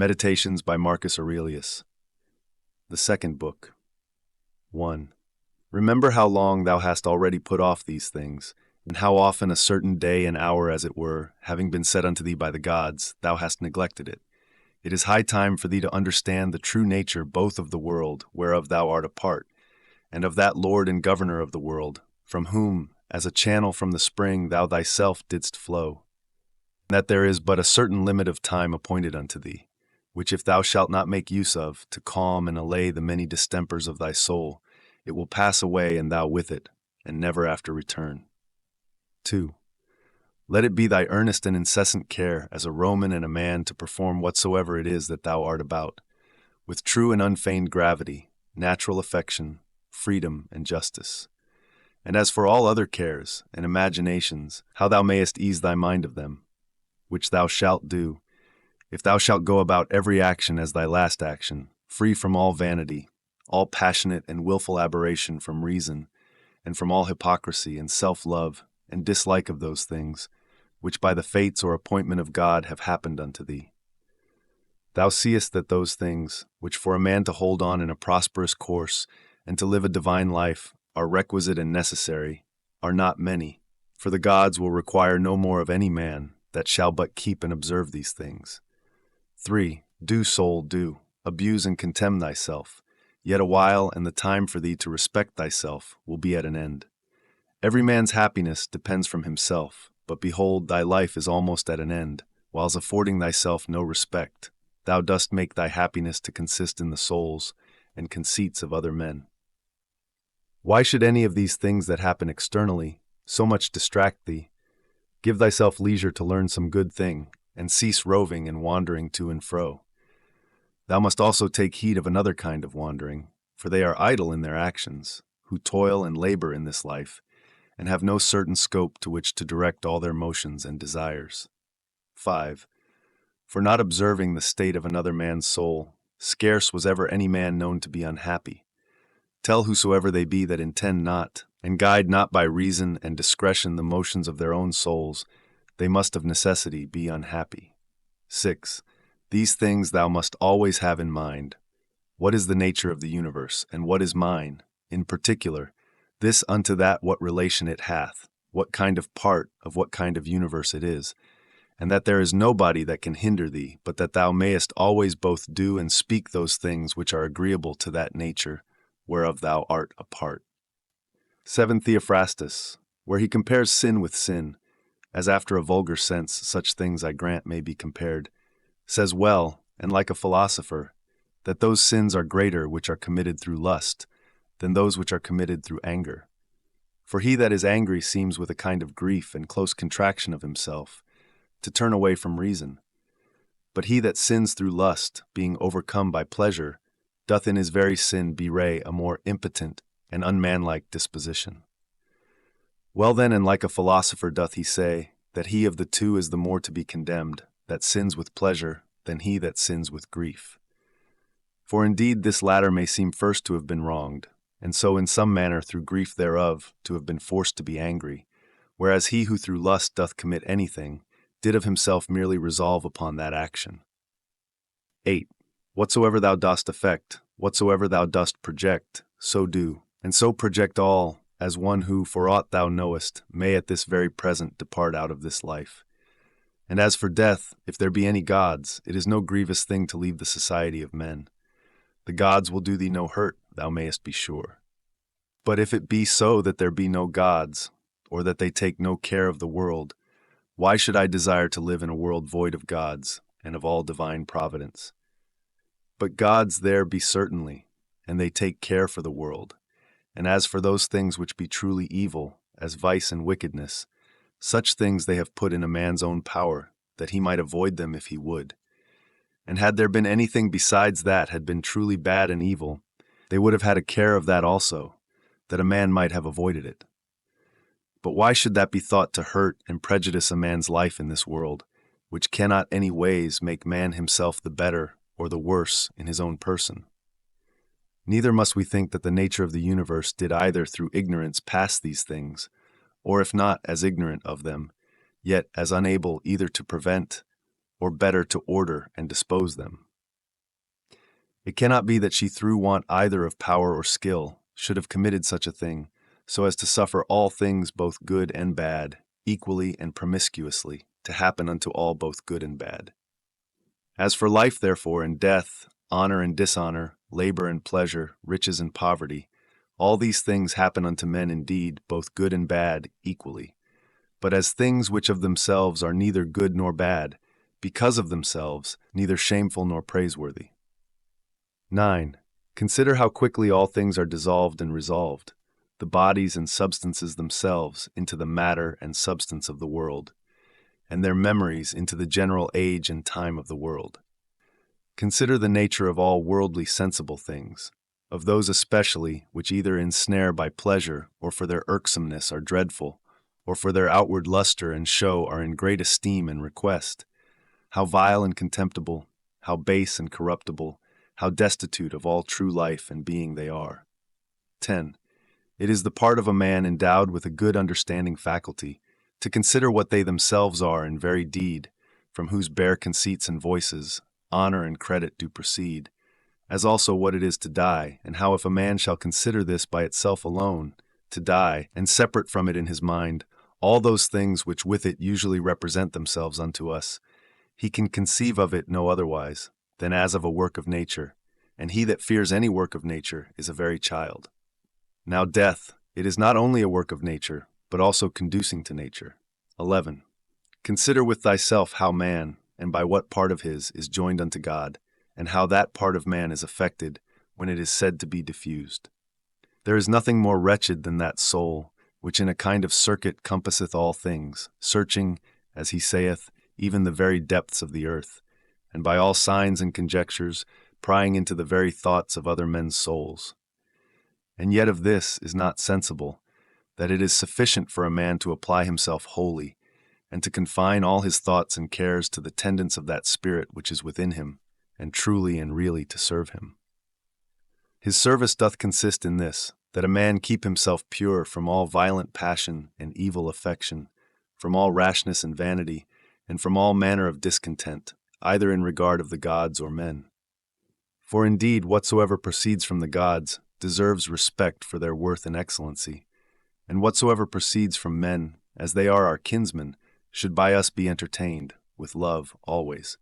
Meditations by Marcus Aurelius. The second book. 1. Remember how long thou hast already put off these things, and how often a certain day and hour, as it were, having been set unto thee by the gods, thou hast neglected it. It is high time for thee to understand the true nature both of the world, whereof thou art a part, and of that Lord and Governor of the world, from whom, as a channel from the spring, thou thyself didst flow. That there is but a certain limit of time appointed unto thee, which if thou shalt not make use of, to calm and allay the many distempers of thy soul, it will pass away and thou with it, and never after return. 2. Let it be thy earnest and incessant care, as a Roman and a man, to perform whatsoever it is that thou art about, with true and unfeigned gravity, natural affection, freedom, and justice. And as for all other cares and imaginations, how thou mayest ease thy mind of them, which thou shalt do, if thou shalt go about every action as thy last action, free from all vanity, all passionate and willful aberration from reason, and from all hypocrisy and self-love and dislike of those things, which by the fates or appointment of God have happened unto thee. Thou seest that those things, which for a man to hold on in a prosperous course, and to live a divine life, are requisite and necessary, are not many, for the gods will require no more of any man that shall but keep and observe these things. 3. Do, soul, do. Abuse and contemn thyself. Yet a while, and the time for thee to respect thyself will be at an end. Every man's happiness depends from himself, but behold, thy life is almost at an end, whiles affording thyself no respect. Thou dost make thy happiness to consist in the souls and conceits of other men. Why should any of these things that happen externally so much distract thee? Give thyself leisure to learn some good thing, and cease roving and wandering to and fro. Thou must also take heed of another kind of wandering, for they are idle in their actions, who toil and labor in this life, and have no certain scope to which to direct all their motions and desires. 5. For not observing the state of another man's soul, scarce was ever any man known to be unhappy. Tell whosoever they be that intend not, and guide not by reason and discretion the motions of their own souls, they must of necessity be unhappy. 6. These things thou must always have in mind. What is the nature of the universe, and what is mine? In particular, this unto that what relation it hath, what kind of part of what kind of universe it is, and that there is nobody that can hinder thee, but that thou mayest always both do and speak those things which are agreeable to that nature, whereof thou art a part. 7. Theophrastus, where he compares sin with sin, as after a vulgar sense such things I grant may be compared, says well, and like a philosopher, that those sins are greater which are committed through lust, than those which are committed through anger. For he that is angry seems with a kind of grief and close contraction of himself, to turn away from reason. But he that sins through lust, being overcome by pleasure, doth in his very sin bewray a more impotent and unmanlike disposition. Well then, and like a philosopher doth he say, that he of the two is the more to be condemned, that sins with pleasure, than he that sins with grief. For indeed this latter may seem first to have been wronged, and so in some manner through grief thereof to have been forced to be angry, whereas he who through lust doth commit anything, did of himself merely resolve upon that action. 8. Whatsoever thou dost affect, whatsoever thou dost project, so do, and so project all, as one who, for aught thou knowest, may at this very present depart out of this life. And as for death, if there be any gods, it is no grievous thing to leave the society of men. The gods will do thee no hurt, thou mayest be sure. But if it be so that there be no gods, or that they take no care of the world, why should I desire to live in a world void of gods, and of all divine providence? But gods there be certainly, and they take care for the world. And as for those things which be truly evil, as vice and wickedness, such things they have put in a man's own power, that he might avoid them if he would. And had there been anything besides that had been truly bad and evil, they would have had a care of that also, that a man might have avoided it. But why should that be thought to hurt and prejudice a man's life in this world, which cannot any ways make man himself the better or the worse in his own person? Neither must we think that the nature of the universe did either through ignorance pass these things, or if not as ignorant of them, yet as unable either to prevent or better to order and dispose them. It cannot be that she through want either of power or skill should have committed such a thing, so as to suffer all things both good and bad, equally and promiscuously, to happen unto all both good and bad. As for life, therefore, and death, honor and dishonor, labor and pleasure, riches and poverty, all these things happen unto men indeed, both good and bad, equally, but as things which of themselves are neither good nor bad, because of themselves, neither shameful nor praiseworthy. 9. Consider how quickly all things are dissolved and resolved, the bodies and substances themselves into the matter and substance of the world, and their memories into the general age and time of the world. Consider the nature of all worldly sensible things, of those especially which either ensnare by pleasure or for their irksomeness are dreadful, or for their outward luster and show are in great esteem and request. How vile and contemptible, how base and corruptible, how destitute of all true life and being they are. 10. It is the part of a man endowed with a good understanding faculty to consider what they themselves are in very deed, from whose bare conceits and voices honor and credit do proceed, as also what it is to die, and how if a man shall consider this by itself alone, to die, and separate from it in his mind all those things which with it usually represent themselves unto us, he can conceive of it no otherwise than as of a work of nature, and he that fears any work of nature is a very child. Now death, it is not only a work of nature, but also conducing to nature. 11. Consider with thyself how man, and by what part of his, is joined unto God, and how that part of man is affected when it is said to be diffused. There is nothing more wretched than that soul, which in a kind of circuit compasseth all things, searching, as he saith, even the very depths of the earth, and by all signs and conjectures, prying into the very thoughts of other men's souls. And yet of this is not sensible, that it is sufficient for a man to apply himself wholly, and to confine all his thoughts and cares to the tendance of that spirit which is within him, and truly and really to serve him. His service doth consist in this, that a man keep himself pure from all violent passion and evil affection, from all rashness and vanity, and from all manner of discontent, either in regard of the gods or men. For indeed whatsoever proceeds from the gods deserves respect for their worth and excellency, and whatsoever proceeds from men, as they are our kinsmen, should by us be entertained, with love always,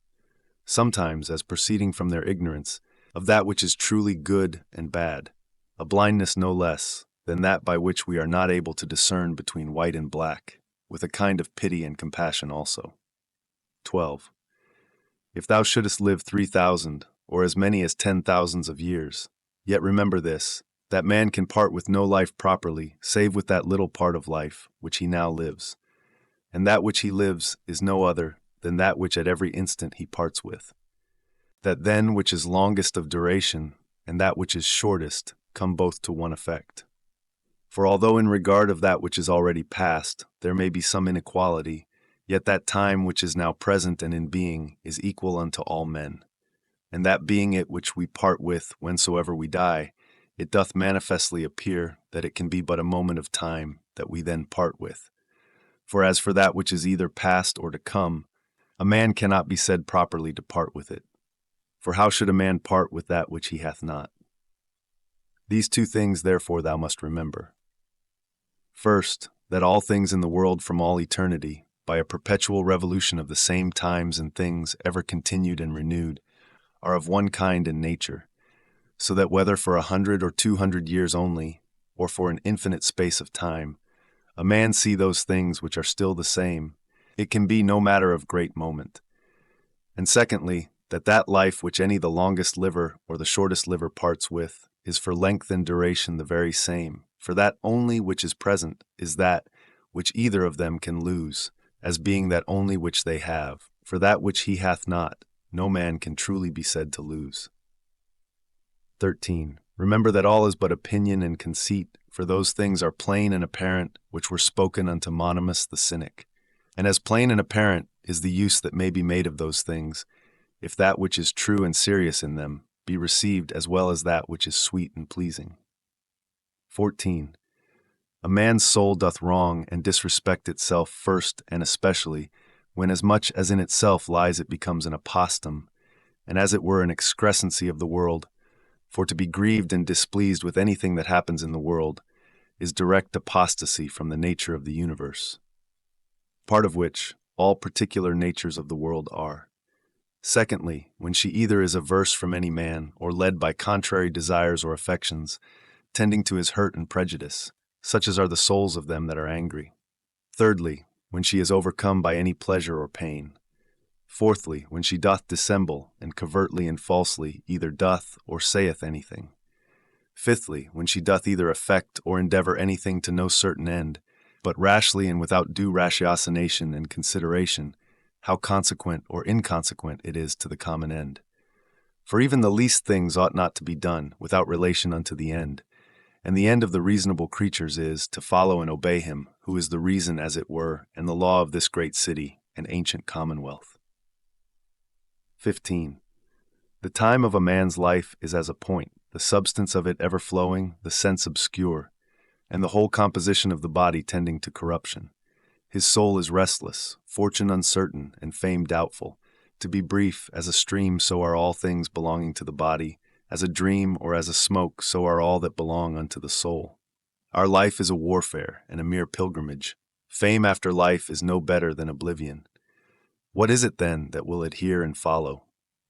sometimes as proceeding from their ignorance of that which is truly good and bad, a blindness no less than that by which we are not able to discern between white and black, with a kind of pity and compassion also. 12. If thou shouldest live 3,000, or as many as 10,000 of years, yet remember this, that man can part with no life properly, save with that little part of life which he now lives, and that which he lives is no other than that which at every instant he parts with. That then which is longest of duration, and that which is shortest, come both to one effect. For although in regard of that which is already past, there may be some inequality, yet that time which is now present and in being is equal unto all men. And that being it which we part with whensoever we die, it doth manifestly appear that it can be but a moment of time that we then part with. For as for that which is either past or to come, a man cannot be said properly to part with it. For how should a man part with that which he hath not? These two things therefore thou must remember. First, that all things in the world from all eternity, by a perpetual revolution of the same times and things ever continued and renewed, are of one kind in nature, so that whether for 100 or 200 years only, or for an infinite space of time, a man see those things which are still the same, it can be no matter of great moment. And secondly, that life which any the longest liver or the shortest liver parts with is for length and duration the very same, for that only which is present is that which either of them can lose, as being that only which they have, for that which he hath not, no man can truly be said to lose. 13. Remember that all is but opinion and conceit, for those things are plain and apparent which were spoken unto Monimus the Cynic. And as plain and apparent is the use that may be made of those things, if that which is true and serious in them be received as well as that which is sweet and pleasing. 14. A man's soul doth wrong and disrespect itself first and especially, when as much as in itself lies it becomes an apostum, and as it were an excrescency of the world, for to be grieved and displeased with anything that happens in the world is direct apostasy from the nature of the universe, part of which all particular natures of the world are. Secondly, when she either is averse from any man, or led by contrary desires or affections, tending to his hurt and prejudice, such as are the souls of them that are angry. Thirdly, when she is overcome by any pleasure or pain. Fourthly, when she doth dissemble, and covertly and falsely either doth or saith anything. Fifthly, when she doth either affect or endeavor anything to no certain end, but rashly and without due ratiocination and consideration, how consequent or inconsequent it is to the common end. For even the least things ought not to be done without relation unto the end, and the end of the reasonable creatures is to follow and obey him, who is the reason, as it were, and the law of this great city and ancient commonwealth. 15. The time of a man's life is as a point, the substance of it ever flowing, the sense obscure, and the whole composition of the body tending to corruption. His soul is restless, fortune uncertain, and fame doubtful. To be brief, as a stream, so are all things belonging to the body. As a dream or as a smoke, so are all that belong unto the soul. Our life is a warfare and a mere pilgrimage. Fame after life is no better than oblivion. What is it, then, that will adhere and follow?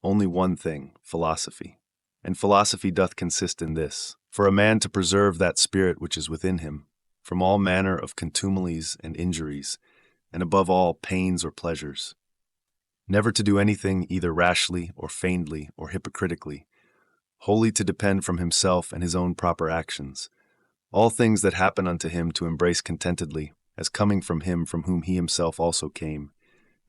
Only one thing, philosophy. And philosophy doth consist in this: for a man to preserve that spirit which is within him, from all manner of contumelies and injuries, and above all pains or pleasures. Never to do anything either rashly or feignedly or hypocritically, wholly to depend from himself and his own proper actions. All things that happen unto him to embrace contentedly, as coming from him from whom he himself also came,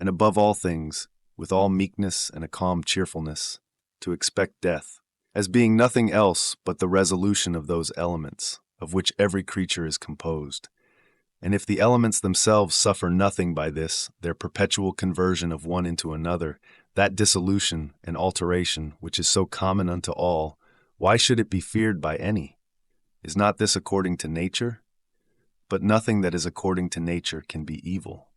and above all things, with all meekness and a calm cheerfulness, to expect death, as being nothing else but the resolution of those elements, of which every creature is composed. And if the elements themselves suffer nothing by this, their perpetual conversion of one into another, that dissolution and alteration which is so common unto all, why should it be feared by any? Is not this according to nature? But nothing that is according to nature can be evil.